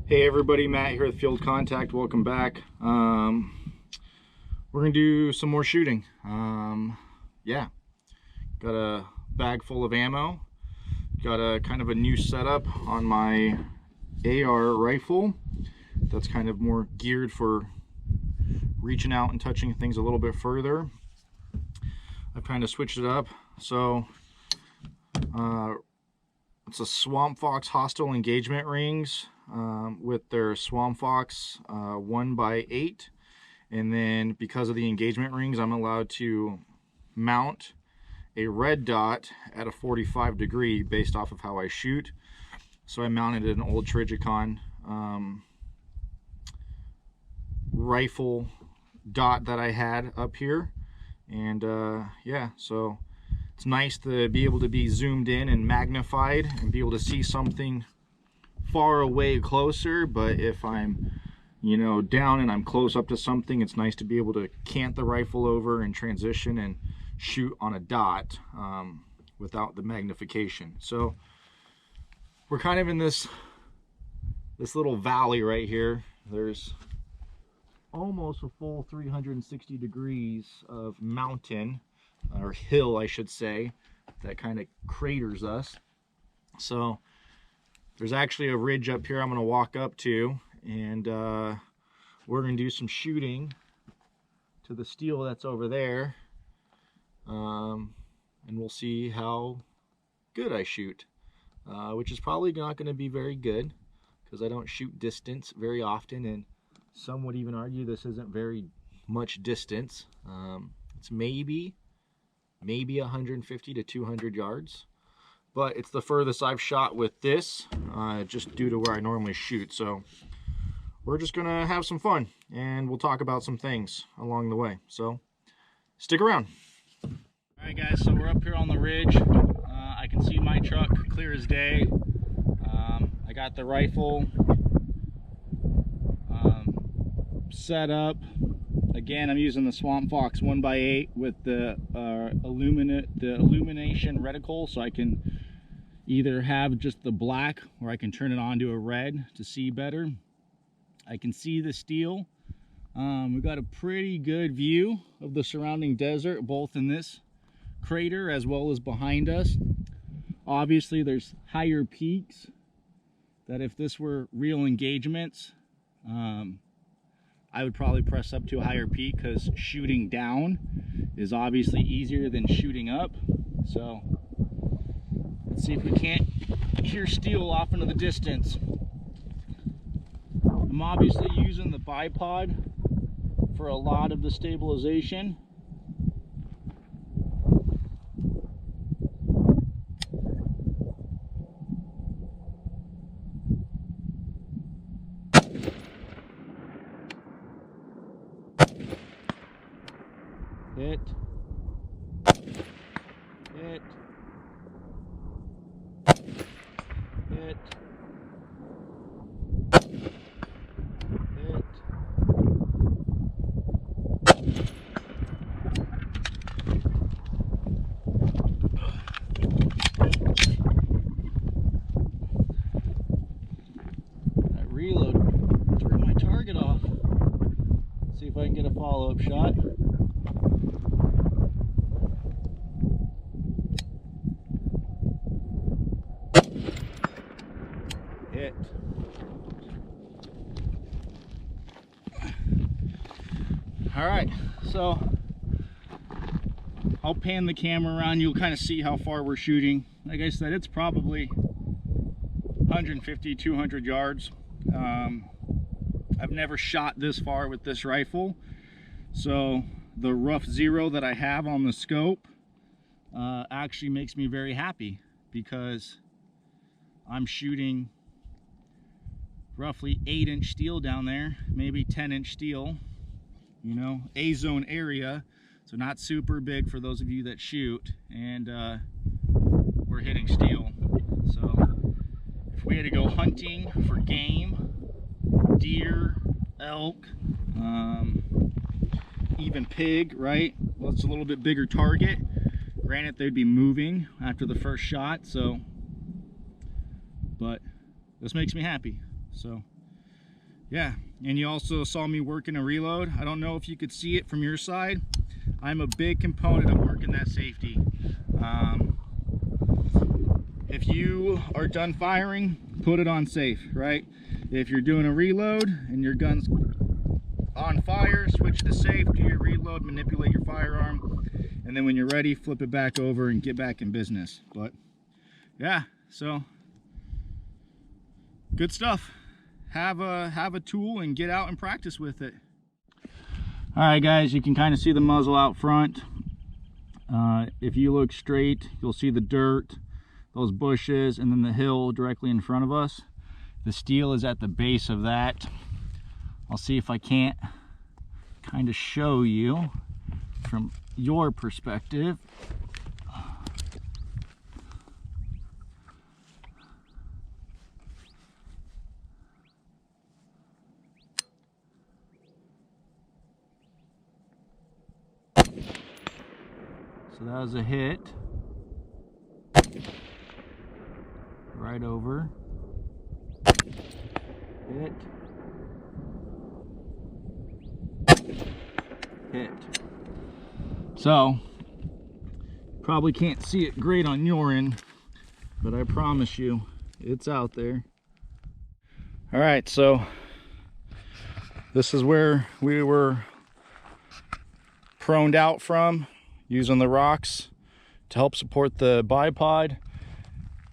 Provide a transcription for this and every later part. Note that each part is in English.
Hey everybody, Matt here with Field Contact. Welcome back. We're gonna do some more shooting. Yeah, got a bag full of ammo. Got a kind of a new setup on my AR rifle that's kind of more geared for reaching out and touching things a little bit further. I've kind of switched it up. So it's a Swamp Fox hostile engagement rings with their Swamp Fox 1x8, and then because of the engagement rings, I'm allowed to mount a red dot at a 45 degree based off of how I shoot. So I mounted an old Trigicon rifle dot that I had up here, and yeah, so it's nice to be able to be zoomed in and magnified and be able to see something far away closer. But if I'm, you know, down and I'm close up to something, it's nice to be able to cant the rifle over and transition and shoot on a dot without the magnification. So we're kind of in this little valley right here. There's almost a full 360 degrees of mountain, or hill I should say, that kind of craters us. So there's actually a ridge up here I'm going to walk up to, and we're going to do some shooting to the steel that's over there, and we'll see how good I shoot, which is probably not going to be very good because I don't shoot distance very often, and some would even argue this isn't very much distance. It's maybe 150 to 200 yards, but it's the furthest I've shot with this, just due to where I normally shoot. So we're just gonna have some fun, and we'll talk about some things along the way, so stick around. All right guys, so we're up here on the ridge. I can see my truck clear as day. I got the rifle set up. Again, I'm using the Swamp Fox 1x8 with the illumination reticle, so I can either have just the black or I can turn it on to a red to see better. I can see the steel. We've got a pretty good view of the surrounding desert, both in this crater as well as behind us. Obviously there's higher peaks that if this were real engagements, I would probably press up to a higher peak, because shooting down is obviously easier than shooting up. So let's see if we can't hear steel off into the distance. I'm obviously using the bipod for a lot of the stabilization. Hit. Hit. Hit. Hit. That reload threw my target off. Let's see if I can get a follow-up shot. Hit. All right, so I'll pan the camera around. You'll kind of see how far we're shooting. Like I said, it's probably 150, 200 yards. I've never shot this far with this rifle, so the rough zero that I have on the scope actually makes me very happy, because I'm shooting roughly 8-inch steel down there, maybe 10-inch steel, you know, A-zone area, so not super big for those of you that shoot, and we're hitting steel. So if we had to go hunting for game, deer, elk, even pig, right? Well, it's a little bit bigger target. Granted, they'd be moving after the first shot, so, but this makes me happy. So Yeah, and you also saw me working a reload. I don't know if you could see it from your side. I'm a big component of working that safety. If you are done firing, put it on safe, right? If you're doing a reload and your gun's on fire, switch to safe, do your reload, manipulate your firearm, and then when you're ready, flip it back over and get back in business. But yeah, so good stuff. Have a tool and get out and practice with it. All right, guys, you can kind of see the muzzle out front. If you look straight, you'll see the dirt, those bushes, and then the hill directly in front of us. The steel is at the base of that. I'll see if I can't kind of show you from your perspective. So that was a hit. Right over. Hit. Hit. So, probably can't see it great on your end, but I promise you, it's out there. All right, so this is where we were proned out from, using the rocks to help support the bipod.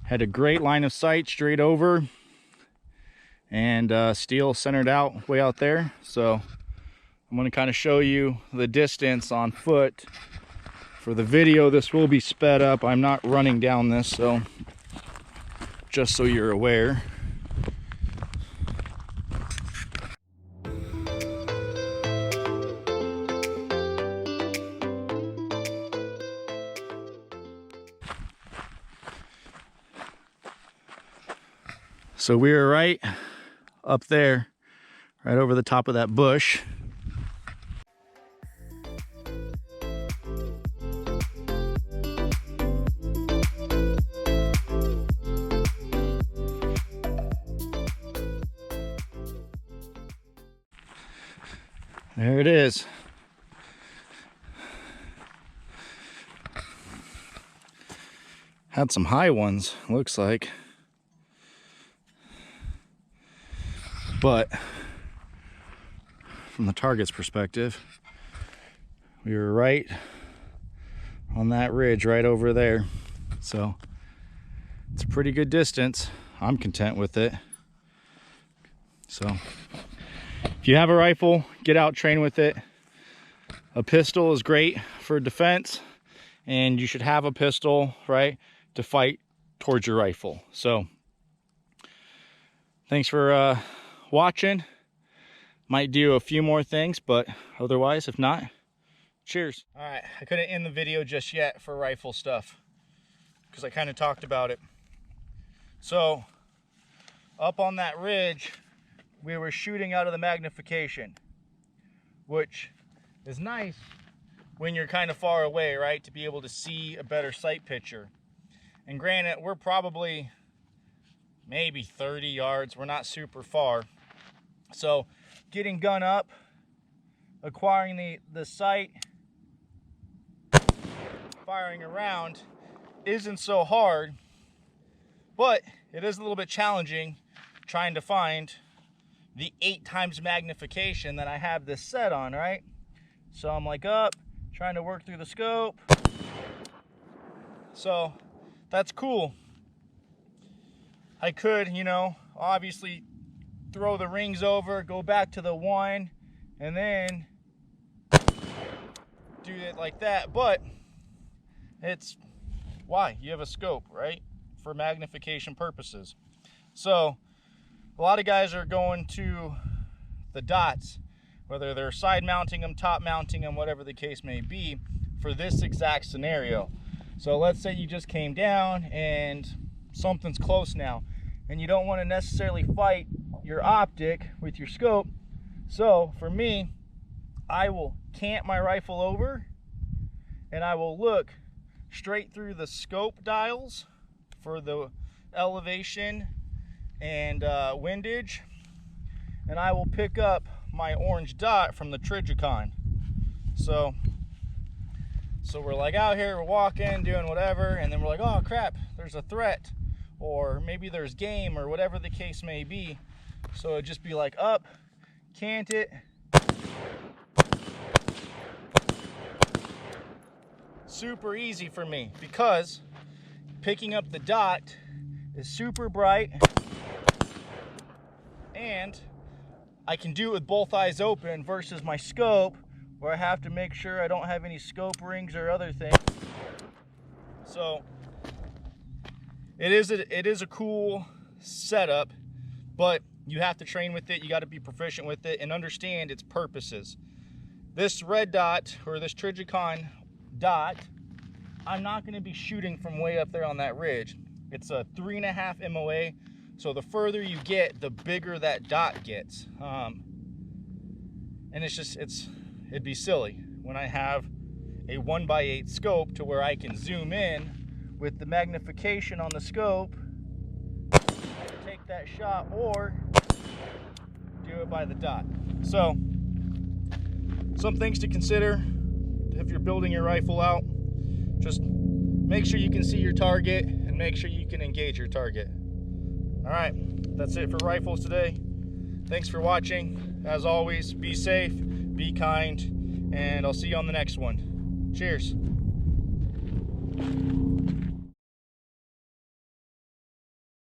Had a great line of sight straight over, and steel centered out way out there. So I'm going to kind of show you the distance on foot. For the video, this will be sped up. I'm not running down this, so just so you're aware. So we were right up there, right over the top of that bush. There it is. Had some high ones, looks like. But from the target's perspective, we were right on that ridge right over there. So it's a pretty good distance. I'm content with it. So if you have a rifle, get out, train with it. A pistol is great for defense, and you should have a pistol, right, to fight towards your rifle. So thanks for watching. Might do a few more things, but otherwise, if not, cheers. All right, I couldn't end the video just yet for rifle stuff because I kind of talked about it. So up on that ridge, we were shooting out of the magnification, which is nice when you're kind of far away, right, to be able to see a better sight picture. And granted, we're probably maybe 30 yards, we're not super far. So getting gun up, acquiring the sight, firing around isn't so hard, but it is a little bit challenging trying to find the 8 times magnification that I have this set on, right? So I'm like up, trying to work through the scope. So that's cool. I could, you know, obviously throw the rings over, go back to the 1, and then do it like that. But it's why you have a scope, right, for magnification purposes. So a lot of guys are going to the dots, whether they're side mounting them, top mounting them, whatever the case may be, for this exact scenario. So let's say you just came down and something's close now, and you don't want to necessarily fight your optic with your scope. So for me, I will cant my rifle over and I will look straight through the scope dials for the elevation and windage, and I will pick up my orange dot from the Trigicon. So we're like out here, we're walking, doing whatever, and then we're like, oh crap, there's a threat, or maybe there's game, or whatever the case may be. So it'd just be like up, cant it, super easy for me because picking up the dot is super bright, and I can do it with both eyes open versus my scope, where I have to make sure I don't have any scope rings or other things. So it is a cool setup, but you have to train with it. You got to be proficient with it and understand its purposes. This red dot, or this Trigicon dot, I'm not going to be shooting from way up there on that ridge. It's a 3.5 MOA, so the further you get, the bigger that dot gets. And it'd be silly when I have a 1x8 scope to where I can zoom in with the magnification on the scope, take that shot, or do it by the dot. So some things to consider if you're building your rifle out. Just make sure you can see your target and make sure you can engage your target. All right, that's it for rifles today. Thanks for watching. As always, be safe, be kind, and I'll see you on the next one. Cheers.